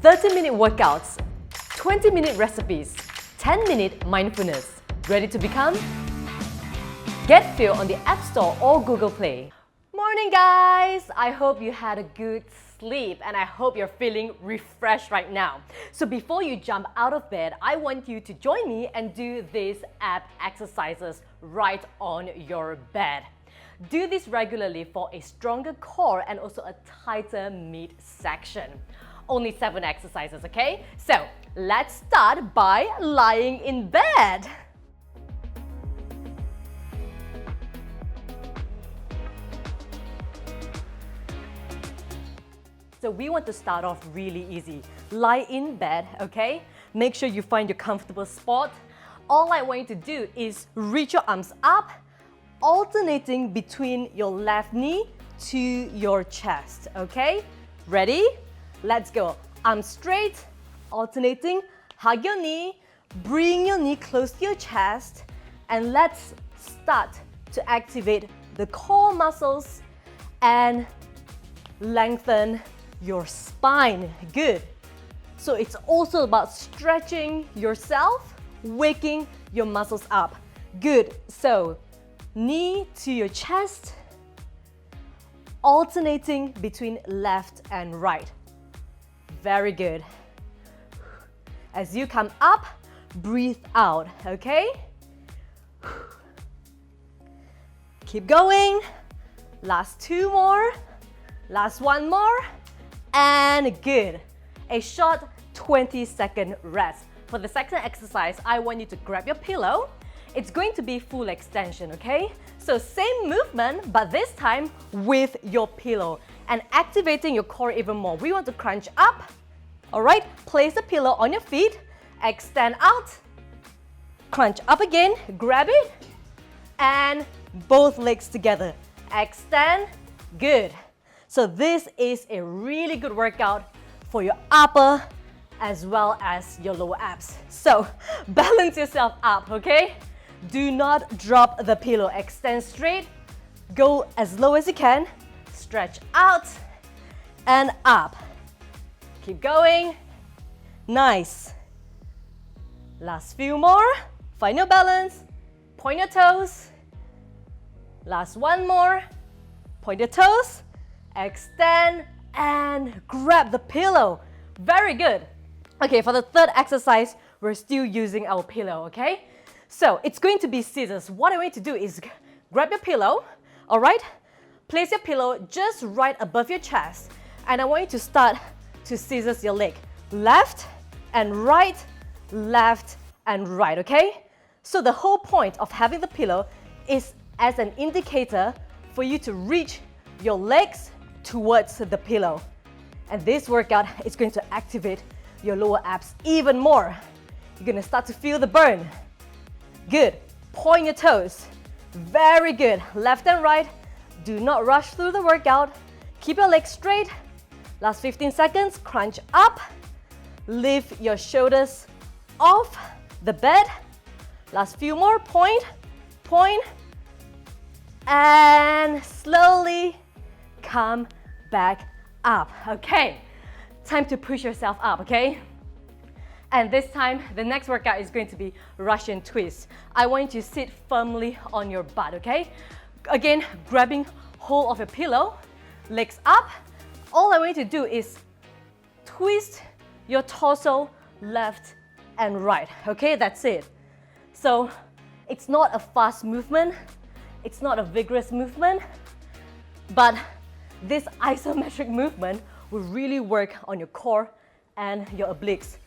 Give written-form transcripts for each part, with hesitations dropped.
30-minute workouts, 20-minute recipes, 10-minute mindfulness. Ready to become? Get Feel on the App Store or Google Play. Morning guys! I hope you had a good sleep and I hope you're feeling refreshed right now. So before you jump out of bed, I want you to join me and do these ab exercises right on your bed. Do this regularly for a stronger core and also a tighter midsection. Only 7 exercises, okay? So let's start by lying in bed. So we want to start off really easy. Lie in bed, okay? Make sure you find your comfortable spot. All I want you to do is reach your arms up, alternating between your left knee to your chest, okay? Ready? Let's go. Arms straight, alternating, hug your knee, bring your knee close to your chest, and let's start to activate the core muscles and lengthen your spine. Good. So it's also about stretching yourself, waking your muscles up. Good. So knee to your chest, alternating between left and right. Very good. As you come up, breathe out, okay? Keep going. Last 2 more. Last 1 more. And good. A short 20-second rest. For the second exercise, I want you to grab your pillow. It's going to be full extension, okay? So same movement, but this time with your pillow and activating your core even more. We want to crunch up. All right, place the pillow on your feet, extend out, crunch up again, grab it, and both legs together. Extend, good. So this is a really good workout for your upper as well as your lower abs. So balance yourself up, okay? Do not drop the pillow. Extend straight, go as low as you can, stretch out and up. Keep going. Nice. Last few more. Find your balance. Point your toes. Last 1 more. Point your toes. Extend and grab the pillow. Very good. Okay, for the third exercise, we're still using our pillow, okay? So it's going to be scissors. What I want you to do is grab your pillow, all right? Place your pillow just right above your chest. And I want you to start to scissors your leg. Left and right, okay? So the whole point of having the pillow is as an indicator for you to reach your legs towards the pillow. And this workout is going to activate your lower abs even more. You're gonna start to feel the burn. Good. Point your toes. Very good. Left and right. Do not rush through the workout. Keep your legs straight. Last 15 seconds. Crunch up. Lift your shoulders off the bed. Last few more. Point, point. And slowly come back up. Okay. Time to push yourself up, okay? And this time, the next workout is going to be Russian twist. I want you to sit firmly on your butt, okay? Again, grabbing hold of your pillow, legs up. All I want you to do is twist your torso left and right, okay? That's it. So it's not a fast movement, it's not a vigorous movement, but this isometric movement will really work on your core and your obliques.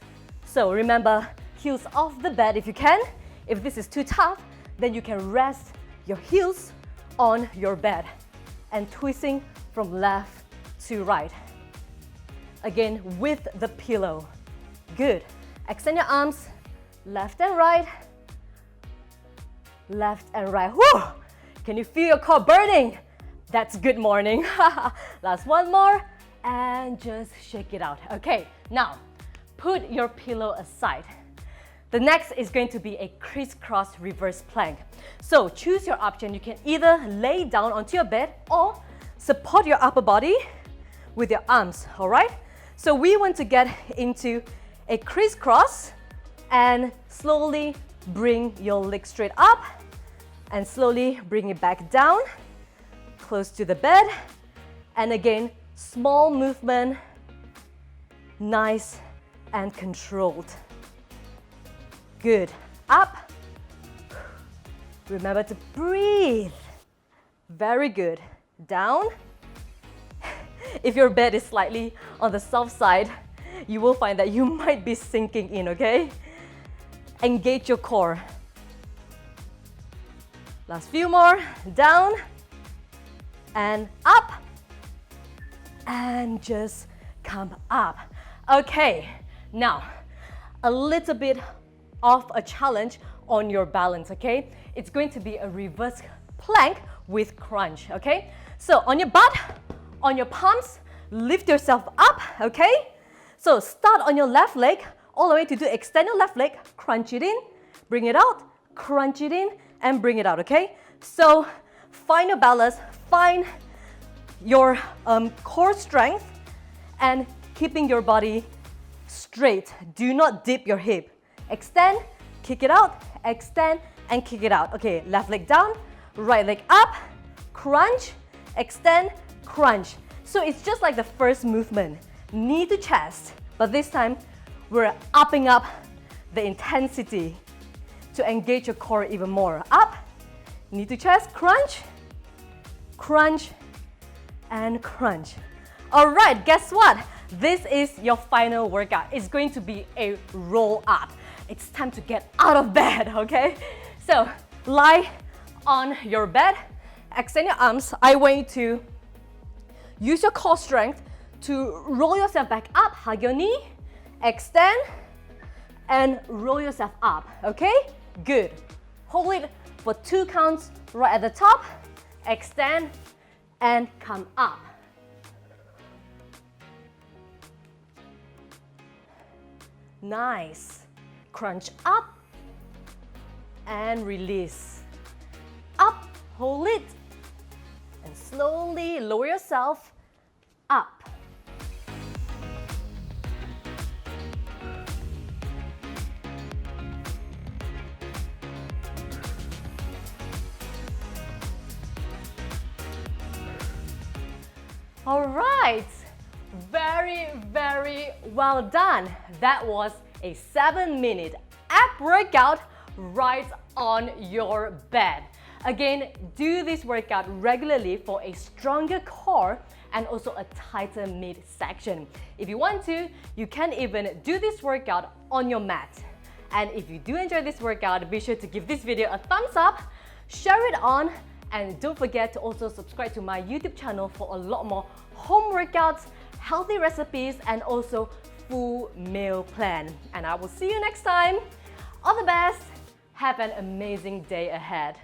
So remember, heels off the bed if you can. If this is too tough, then you can rest your heels on your bed and twisting from left to right. Again, with the pillow. Good. Extend your arms, left and right. Left and right. Whew! Can you feel your core burning? That's good morning. Last 1 more and just shake it out. Okay, now put your pillow aside. The next is going to be a crisscross reverse plank. So choose your option. You can either lay down onto your bed or support your upper body with your arms, all right? So we want to get into a crisscross and slowly bring your leg straight up and slowly bring it back down, close to the bed. And again, small movement, nice and controlled. Good. Up. Remember to breathe. Very good. Down. If your bed is slightly on the soft side, you will find that you might be sinking in, okay? Engage your core. Last few more. Down and up and just come up. Okay, now a little bit of a challenge on your balance, okay? It's going to be a reverse plank with crunch, okay? So on your butt, on your palms, lift yourself up, okay? So start on your left leg, all the way to do extend your left leg, crunch it in, bring it out, crunch it in, and bring it out, okay? So find your balance, find your core strength, and keeping your body straight. Do not dip your hip. Extend, kick it out, extend, and kick it out. Okay, left leg down, right leg up, crunch, extend, crunch. So it's just like the first movement, knee to chest, but this time we're upping up the intensity to engage your core even more. Up, knee to chest, crunch, crunch, and crunch. All right, guess what? This is your final workout. It's going to be a roll up. It's time to get out of bed, okay? So lie on your bed, extend your arms. I want you to use your core strength to roll yourself back up, hug your knee, extend, and roll yourself up, okay? Good. Hold it for 2 counts right at the top, extend, and come up. Nice. Crunch up and release. Up, hold it, and slowly lower yourself up. All right, very, very well done. That was a 7-minute ab workout right on your bed. Again, do this workout regularly for a stronger core and also a tighter midsection. If you want to, you can even do this workout on your mat. And if you do enjoy this workout, be sure to give this video a thumbs up, share it on, and don't forget to also subscribe to my YouTube channel for a lot more home workouts, healthy recipes, and also full meal plan. And I will see you next time. All the best. Have an amazing day ahead.